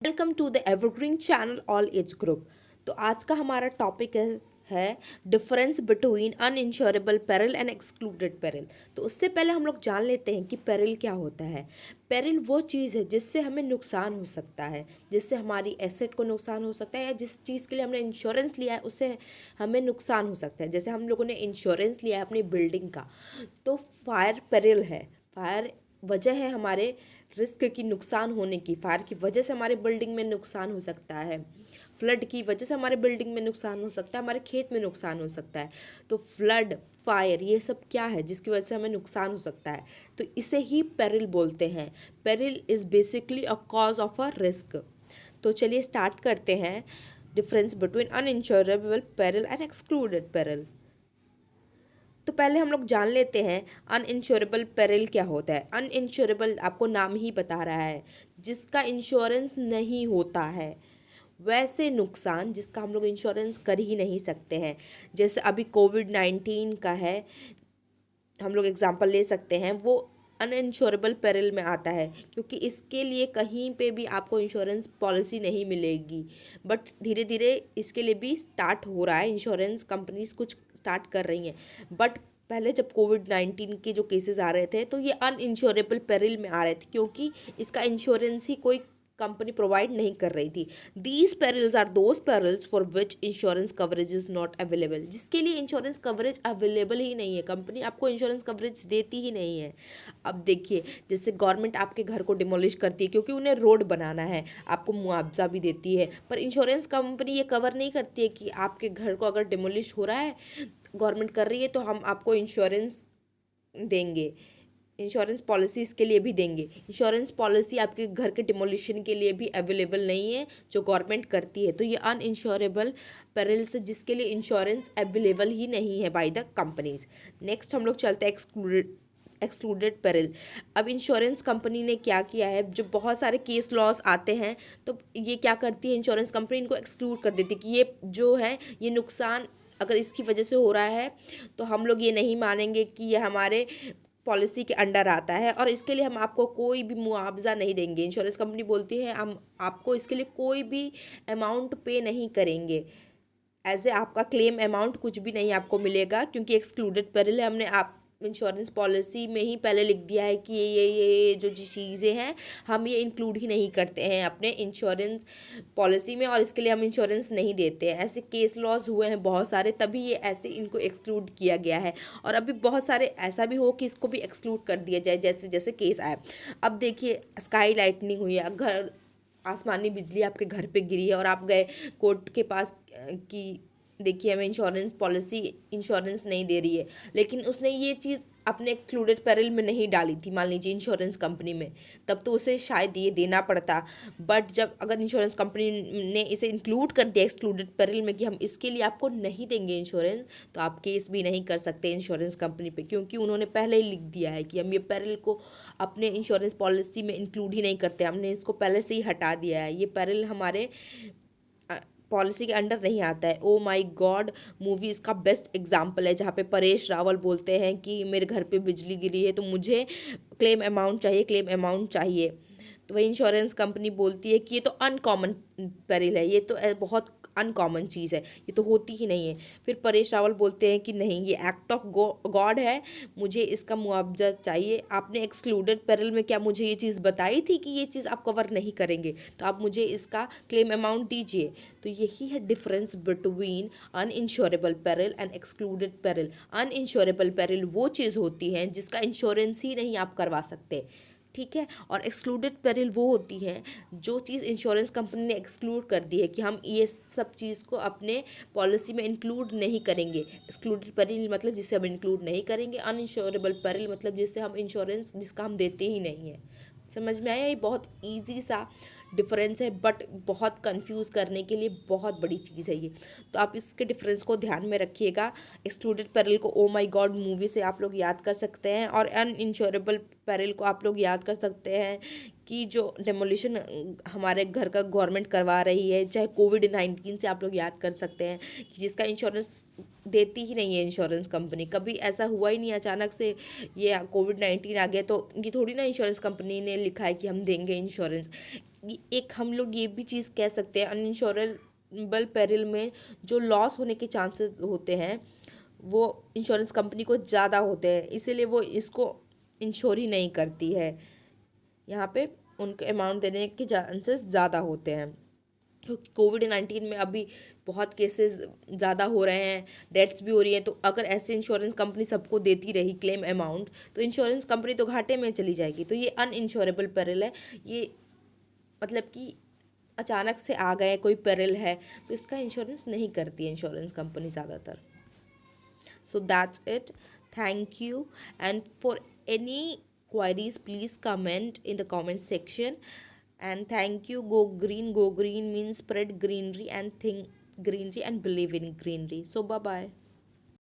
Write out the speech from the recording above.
Welcome to the evergreen channel all age group. तो आज का हमारा टॉपिक है difference between uninsurable peril and excluded peril. तो उससे पहले हम लोग जान लेते हैं कि पेरिल क्या होता है। पेरिल वो चीज़ है जिससे हमें नुकसान हो सकता है, जिससे हमारी एसेट को नुकसान हो सकता है, या जिस चीज़ के लिए हमने इंश्योरेंस लिया है उससे हमें नुकसान हो सकता है। जैसे हम लोगों ने इंश्योरेंस लिया है अपनी बिल्डिंग का, तो फायर पेरिल है। फायर वजह है हमारे रिस्क की नुकसान होने की। फायर की वजह से हमारे बिल्डिंग में नुकसान हो सकता है, फ्लड की वजह से हमारे बिल्डिंग में नुकसान हो सकता है, हमारे खेत में नुकसान हो सकता है। तो फ्लड, फायर, ये सब क्या है जिसकी वजह से हमें नुकसान हो सकता है, तो इसे ही पेरिल बोलते हैं। Peril is basically a cause of a risk. तो चलिए स्टार्ट करते हैं difference between uninsurable peril and excluded peril. तो पहले हम लोग जान लेते हैं अनइंश्योरेबल पेरिल क्या होता है। अनइंश्योरेबल आपको नाम ही बता रहा है, जिसका इंश्योरेंस नहीं होता है। वैसे नुकसान जिसका हम लोग इंश्योरेंस कर ही नहीं सकते हैं। जैसे अभी कोविड-19 का है, हम लोग एग्जांपल ले सकते हैं, वो अनइंश्योरेबल पेरिल में आता है, क्योंकि इसके लिए कहीं पे भी आपको इंश्योरेंस पॉलिसी नहीं मिलेगी। बट धीरे धीरे इसके लिए भी स्टार्ट हो रहा है, इंश्योरेंस कंपनीज कुछ स्टार्ट कर रही हैं। बट पहले जब कोविड-19 के जो केसेस आ रहे थे, तो ये अनइंश्योरेबल पेरिल में आ रहे थे, क्योंकि इसका इंश्योरेंस ही कोई कंपनी प्रोवाइड नहीं कर रही थी। These perils are those perils for which insurance coverage is not available. जिसके लिए इंश्योरेंस कवरेज अवेलेबल ही नहीं है, कंपनी आपको इंश्योरेंस कवरेज देती ही नहीं है। अब देखिए, जैसे गवर्नमेंट आपके घर को डिमोलिश करती है क्योंकि उन्हें रोड बनाना है, आपको मुआवजा भी देती है, पर इंश्योरेंस कंपनी ये कवर नहीं करती है कि आपके घर को अगर डिमोलिश हो रहा है, गवर्नमेंट कर रही है, तो हम आपको इंश्योरेंस देंगे, इंश्योरेंस पॉलिसी इसके लिए भी देंगे। इंश्योरेंस पॉलिसी आपके घर के डिमोलिशन के लिए भी अवेलेबल नहीं है, जो गवर्नमेंट करती है। तो ये अनइंश्योरेबल पेरिल्स जिसके लिए इंश्योरेंस अवेलेबल ही नहीं है बाय द कंपनीज। नेक्स्ट हम लोग चलते हैं एक्सक्लूडेड पेरिल। अब इंश्योरेंस कंपनी ने क्या किया है, जब बहुत सारे केस लॉस आते हैं, तो ये क्या करती है, इंश्योरेंस कंपनी इनको एक्सक्लूड कर देती है कि ये जो है, ये नुकसान अगर इसकी वजह से हो रहा है, तो हम लोग ये नहीं मानेंगे कि ये हमारे पॉलिसी के अंडर आता है, और इसके लिए हम आपको कोई भी मुआवजा नहीं देंगे। इंश्योरेंस कंपनी बोलती है हम आपको इसके लिए कोई भी अमाउंट पे नहीं करेंगे, एज ए आपका क्लेम अमाउंट कुछ भी नहीं आपको मिलेगा, क्योंकि एक्सक्लूडेड पेरिल है। हमने आप इंश्योरेंस पॉलिसी में ही पहले लिख दिया है कि ये जो चीज़ें हैं, हम ये इंक्लूड ही नहीं करते हैं अपने इंश्योरेंस पॉलिसी में, और इसके लिए हम इंश्योरेंस नहीं देते हैं। ऐसे केस लॉस हुए हैं बहुत सारे, तभी ये ऐसे इनको एक्सक्लूड किया गया है। और अभी बहुत सारे ऐसा भी हो कि इसको भी एक्सक्लूड कर दिया जाए, जैसे जैसे केस आए। अब देखिए, स्काई लाइटनिंग हुई है, घर आसमानी बिजली आपके घर पे गिरी है, और आप गए कोर्ट के पास कि देखिए हमें इंश्योरेंस पॉलिसी इंश्योरेंस नहीं दे रही है, लेकिन उसने ये चीज़ अपने एक्सक्लूडेड पेरिल में नहीं डाली थी, मान लीजिए इंश्योरेंस कंपनी में, तब तो उसे शायद ये देना पड़ता। बट जब अगर इंश्योरेंस कंपनी ने इसे इंक्लूड कर दिया एक्सक्लूडेड पेरिल में कि हम इसके लिए आपको नहीं देंगे इंश्योरेंस, तो आप केस भी नहीं कर सकते इंश्योरेंस कंपनी पे, क्योंकि उन्होंने पहले ही लिख दिया है कि हम ये पेरिल को अपने इंश्योरेंस पॉलिसी में इंक्लूड ही नहीं करते, हमने इसको पहले से ही हटा दिया है, ये पेरिल हमारे पॉलिसी के अंडर नहीं आता है। ओ माई गॉड मूवी इसका बेस्ट एग्जाम्पल है, जहाँ पे परेश रावल बोलते हैं कि मेरे घर पे बिजली गिरी है तो मुझे क्लेम अमाउंट चाहिए, क्लेम अमाउंट चाहिए। तो वही इंश्योरेंस कंपनी बोलती है कि ये तो अनकॉमन पेरिल है, ये तो बहुत अनकॉमन चीज़ है, ये तो होती ही नहीं है। फिर परेश रावल बोलते हैं कि नहीं, ये एक्ट ऑफ गॉड है, मुझे इसका मुआवजा चाहिए। आपने एक्सक्लूडेड पेरिल में क्या मुझे ये चीज़ बताई थी कि ये चीज़ आप कवर नहीं करेंगे, तो आप मुझे इसका क्लेम अमाउंट दीजिए। तो यही है difference between uninsurable peril and excluded peril. Uninsurable peril वो चीज़ होती है जिसका इंश्योरेंस ही नहीं आप करवा सकते, ठीक है। और एक्सक्लूडेड पेरिल वो होती है जो चीज़ इंश्योरेंस कंपनी ने एक्सक्लूड कर दी है कि हम ये सब चीज़ को अपने पॉलिसी में इंक्लूड नहीं करेंगे। एक्सक्लूडेड पेरिल मतलब जिसे हम इंक्लूड नहीं करेंगे, अनइंश्योरेबल पेरिल मतलब जिससे हम इंश्योरेंस जिसका हम देते ही नहीं है। समझ में आया? ये बहुत ईजी सा डिफरेंस है, बट बहुत कंफ्यूज करने के लिए बहुत बड़ी चीज़ है ये। तो आप इसके डिफरेंस को ध्यान में रखिएगा। एक्सक्लूडेड पेरिल को ओ माई गॉड मूवी से आप लोग याद कर सकते हैं, और अनइंश्योरेबल पेरिल को आप लोग याद कर सकते हैं कि जो डेमोलिशन हमारे घर का गवर्नमेंट करवा रही है, चाहे कोविड-19 से आप लोग याद कर सकते हैं कि जिसका इंश्योरेंस देती ही नहीं है इंश्योरेंस कंपनी। कभी ऐसा हुआ ही नहीं अचानक से ये कोविड-19 आ गया तो ये थोड़ी ना इंश्योरेंस कंपनी ने लिखा है कि हम देंगे इंश्योरेंस। एक हम लोग ये भी चीज़ कह सकते हैं, अनइंश्योरेबल पेरिल में जो लॉस होने के चांसेस होते हैं वो इंश्योरेंस कंपनी को ज़्यादा होते हैं, इसीलिए वो इसको इंश्योर ही नहीं करती है। यहाँ पे उनको अमाउंट देने के चांसेस ज़्यादा होते हैं, क्योंकि कोविड-19 में अभी बहुत केसेस ज़्यादा हो रहे हैं, डेथ्स भी हो रही हैं। तो अगर ऐसे इंश्योरेंस कंपनी सबको देती रही क्लेम अमाउंट, तो इंश्योरेंस कंपनी तो घाटे में चली जाएगी। तो ये अनइंश्योरेबल पेरिल है। ये मतलब कि अचानक से आ गए कोई पेरिल है तो इसका इंश्योरेंस नहीं करती है इंश्योरेंस कंपनी ज़्यादातर। So that's it. Thank you. And for any queries, please comment in the comment section. And thank you. Go green. Go green means spread greenery and think greenery and believe in greenery. So bye bye.